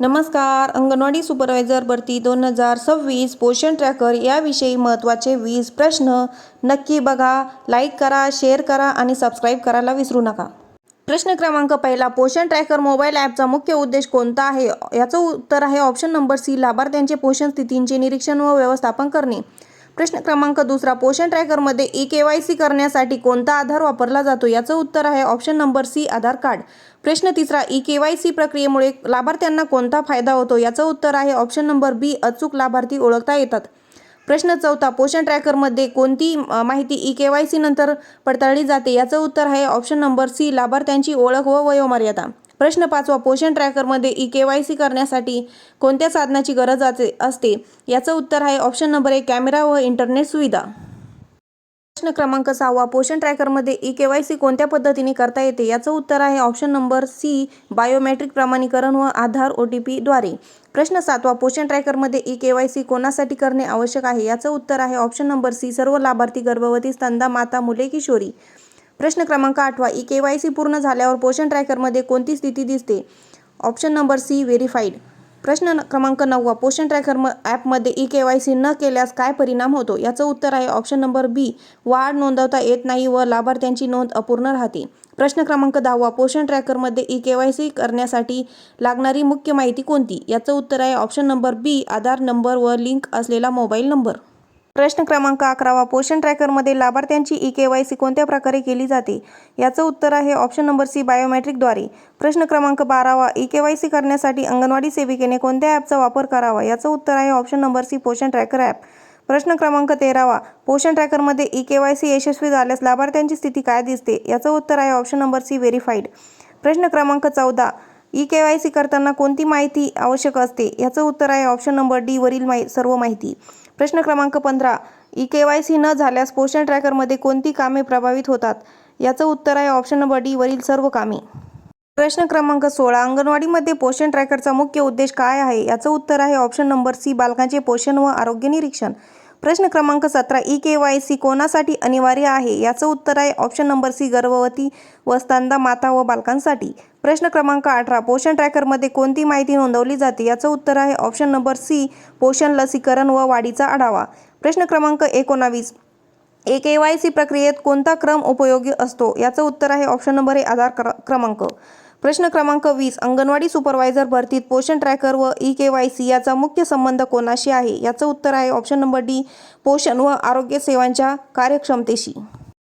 नमस्कार. अंगणवाडी सुपरवायझर भरती 2026 पोषण ट्रॅकर याविषयी महत्त्वाचे 20 प्रश्न नक्की बघा. लाईक करा, शेअर करा आणि सबस्क्राईब करायला विसरू नका. प्रश्न क्रमांक पहिला, पोषण ट्रॅकर मोबाईल ॲपचा मुख्य उद्देश कोणता आहे? याचं उत्तर आहे ऑप्शन नंबर सी, लाभार्थ्यांचे पोषण स्थितींचे निरीक्षण व व्यवस्थापन करणे. प्रश्न क्रमांक दुसरा, पोषण ट्रॅकरमध्ये ई-केवायसी करण्यासाठी कोणता आधार वापरला जातो? याचं उत्तर आहे ऑप्शन नंबर सी, आधार कार्ड. प्रश्न तिसरा, ई-केवायसी प्रक्रियेमुळे लाभार्थ्यांना कोणता फायदा होतो? याचं उत्तर आहे ऑप्शन नंबर बी, अचूक लाभार्थी ओळखता येतात. प्रश्न चौथा, पोषण ट्रॅकरमध्ये कोणती माहिती ई-केवायसी नंतर पडताळली जाते? याचं उत्तर आहे ऑप्शन नंबर सी, लाभार्थ्यांची ओळख व वयोमर्यादा. प्रश्न पाचवा, पोषण ट्रॅकरमध्ये ई-केवायसी करण्यासाठी कोणत्या साधनाची गरज असते? याचं उत्तर आहे ऑप्शन नंबर ए, कॅमेरा व इंटरनेट सुविधा. प्रश्न क्रमांक सहावा, पोषण ट्रॅकरमध्ये ई-केवायसी कोणत्या पद्धतीने करता येते? याचं उत्तर आहे ऑप्शन नंबर सी, बायोमेट्रिक प्रमाणीकरण व आधार OTP द्वारे. प्रश्न सातवा, पोषण ट्रॅकरमध्ये ई-केवायसी कोणासाठी करणे आवश्यक आहे? याचं उत्तर आहे ऑप्शन नंबर सी, सर्व लाभार्थी, गर्भवती, स्तनदा माता, मुले, किशोरी. प्रश्न क्रमांक आठवा, ई-केवायसी पूर्ण झाल्यावर पोषण ट्रॅकरमध्ये कोणती स्थिती दिसते? Option number C, verified. प्रश्न क्रमांक नववा, पोषण ट्रॅकर ॲपमध्ये ई-केवायसी न केल्यास काय परिणाम होतो? याचं उत्तर आहे ऑप्शन नंबर बी, वाढ नोंदवता येत नाही व लाभार्थ्यांची नोंद अपूर्ण राहते. प्रश्न क्रमांक 10वा, पोषण ट्रॅकरमध्ये ई-केवायसी करण्यासाठी लागणारी मुख्य माहिती कोणती? याचं उत्तर आहे ऑप्शन नंबर बी, आधार नंबर व लिंक असलेला मोबाईल नंबर. प्रश्न क्रमांक 11वा, पोषण ट्रॅकरमध्ये लाभार्थ्यांची ई-केवायसी कोणत्या प्रकारे केली जाते? याचं उत्तर आहे ऑप्शन नंबर सी, बायोमेट्रिकद्वारे. प्रश्न क्रमांक 12वा, ई-केवायसी करण्यासाठी अंगणवाडी सेविकेने कोणत्या ॲपचा वापर करावा? याचं उत्तर आहे ऑप्शन नंबर सी, पोषण ट्रॅकर ॲप. प्रश्न क्रमांक 13वा, पोषण ट्रॅकरमध्ये ई-केवायसी यशस्वी झाल्यास लाभार्थ्यांची स्थिती काय दिसते? याचं उत्तर आहे ऑप्शन नंबर सी, व्हेरीफाईड. प्रश्न क्रमांक 14, ई-केवायसी करताना कोणती माहिती आवश्यक असते? याचं उत्तर आहे ऑप्शन नंबर डी, वरील सर्व माहिती. प्रश्न क्रमांक 15, ई-केवायसी न झाल्यास पोषण ट्रॅकरमध्ये कोणती कामे प्रभावित होतात? याचं उत्तर आहे ऑप्शन नंबर डी, वरील सर्व कामे. प्रश्न क्रमांक 16, अंगणवाडीमध्ये पोषण ट्रॅकरचा मुख्य उद्देश काय आहे? याचं उत्तर आहे ऑप्शन नंबर सी, बालकांचे पोषण व आरोग्य निरीक्षण. प्रश्न क्रमांक 17, ई-केवायसी कोणासाठी अनिवार्य आहे? याचं उत्तर आहे ऑप्शन नंबर सी, गर्भवती व स्तनदा माता व बालकांसाठी. प्रश्न क्रमांक 18, पोषण ट्रॅकरमध्ये कोणती माहिती नोंदवली जाते? याचं उत्तर आहे ऑप्शन नंबर सी, पोषण, लसीकरण व वाढीचा आढावा. प्रश्न क्रमांक 19, ई-केवायसी प्रक्रियेत कोणता क्रम उपयोगी असतो? याचं उत्तर आहे ऑप्शन नंबर ए, आधार क्रमांक. प्रश्न क्रमांक 20, अंगणवाडी सुपरवायझर भरतीत पोषण ट्रॅकर व ई-केवायसी याचा मुख्य संबंध कोणाशी आहे? याचं उत्तर आहे ऑप्शन नंबर डी, पोषण व आरोग्य सेवांच्या कार्यक्षमतेशी.